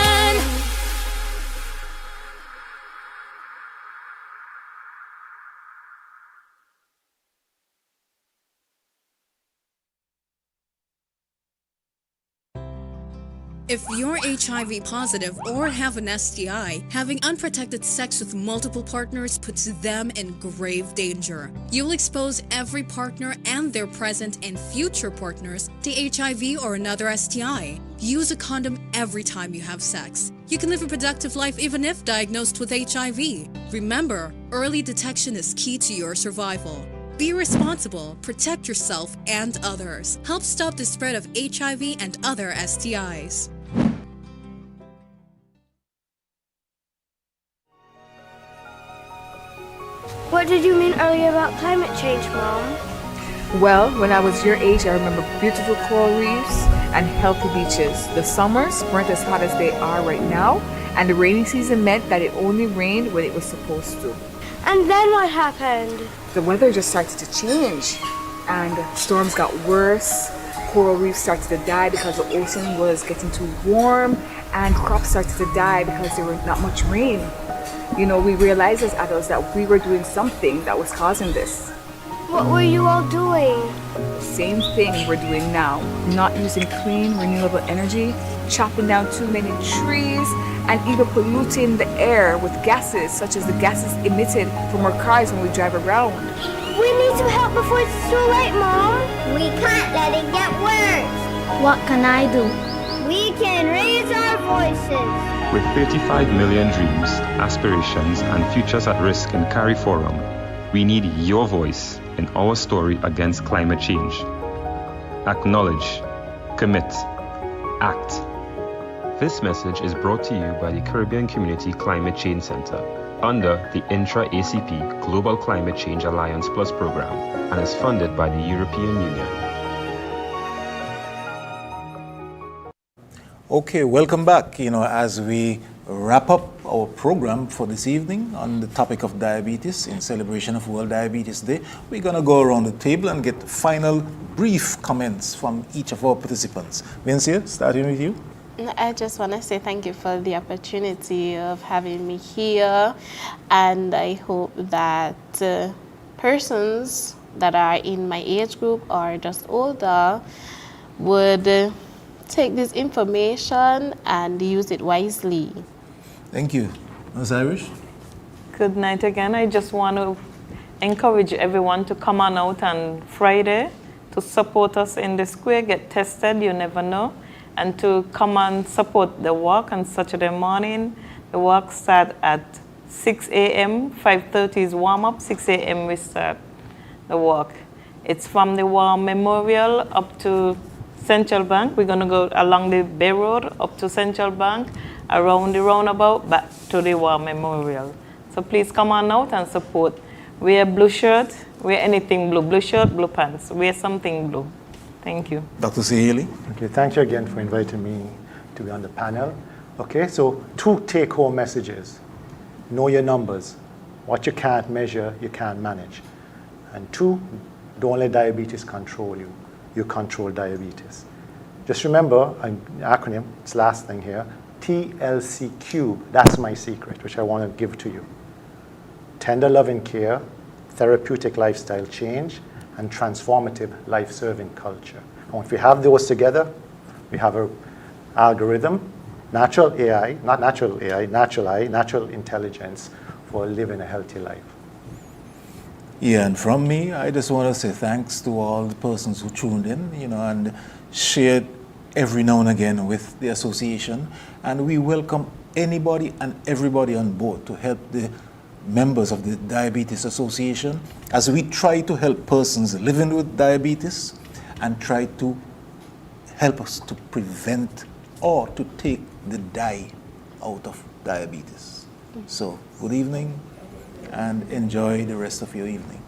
If you're HIV positive or have an STI, having unprotected sex with multiple partners puts them in grave danger. You'll expose every partner and their present and future partners to HIV or another STI. Use a condom every time you have sex. You can live a productive life even if diagnosed with HIV. Remember, early detection is key to your survival. Be responsible, protect yourself and others. Help stop the spread of HIV and other STIs. What did you mean earlier about climate change, Mom? Well, when I was your age, I remember beautiful coral reefs and healthy beaches. The summers weren't as hot as they are right now, and the rainy season meant that it only rained when it was supposed to. And then what happened? The weather just started to change, and storms got worse. Coral reefs started to die because the ocean was getting too warm, and crops started to die because there was not much rain. You know, we realized as adults that we were doing something that was causing this. What were you all doing? Same thing we're doing now. Not using clean, renewable energy, chopping down too many trees, and even polluting the air with gases such as the gases emitted from our cars when we drive around. We need to help before it's too late, Mom. We can't let it get worse. What can I do? We can raise our voices. With 35 million dreams, aspirations, and futures at risk in CARIFORUM, we need your voice in our story against climate change. Acknowledge, commit, act. This message is brought to you by the Caribbean Community Climate Change Center under the Intra-ACP Global Climate Change Alliance Plus program and is funded by the European Union. Okay, welcome back. As we wrap up our program for this evening on the topic of diabetes in celebration of World Diabetes Day, we're going to go around the table and get final brief comments from each of our participants. Vincia, starting with you. I just want to say thank you for the opportunity of having me here, and I hope that persons that are in my age group or just older would take this information and use it wisely. Thank you. Ms. Irish? Good night again. I just want to encourage everyone to come on out on Friday to support us in the square, get tested, you never know, and to come and support the walk on Saturday morning. The walk starts at 6 a.m., 5:30 is warm-up, 6 a.m. we start the walk. It's from the War Memorial up to Central Bank. We're going to go along the Bay Road up to Central Bank, around the roundabout, back to the War Memorial. So please come on out and support. Wear blue shirt, wear anything blue. Blue shirt, blue pants, wear something blue. Thank you. Dr. Saheli? Okay, thank you again for inviting me to be on the panel. Okay, so 2 take-home messages. Know your numbers. What you can't measure, you can't manage. And 2, don't let diabetes control you. You control diabetes. Just remember, an acronym, it's last thing here, TLC Cube. That's my secret, which I want to give to you. Tender loving care, therapeutic lifestyle change, and transformative life-serving culture. And if we have those together, we have an algorithm, natural AI, not natural AI, natural intelligence for living a healthy life. Yeah, and from me, I just want to say thanks to all the persons who tuned in, and shared every now and again with the association. And we welcome anybody and everybody on board to help the members of the Diabetes Association as we try to help persons living with diabetes and try to help us to prevent or to take the die out of diabetes. So, good evening and enjoy the rest of your evening.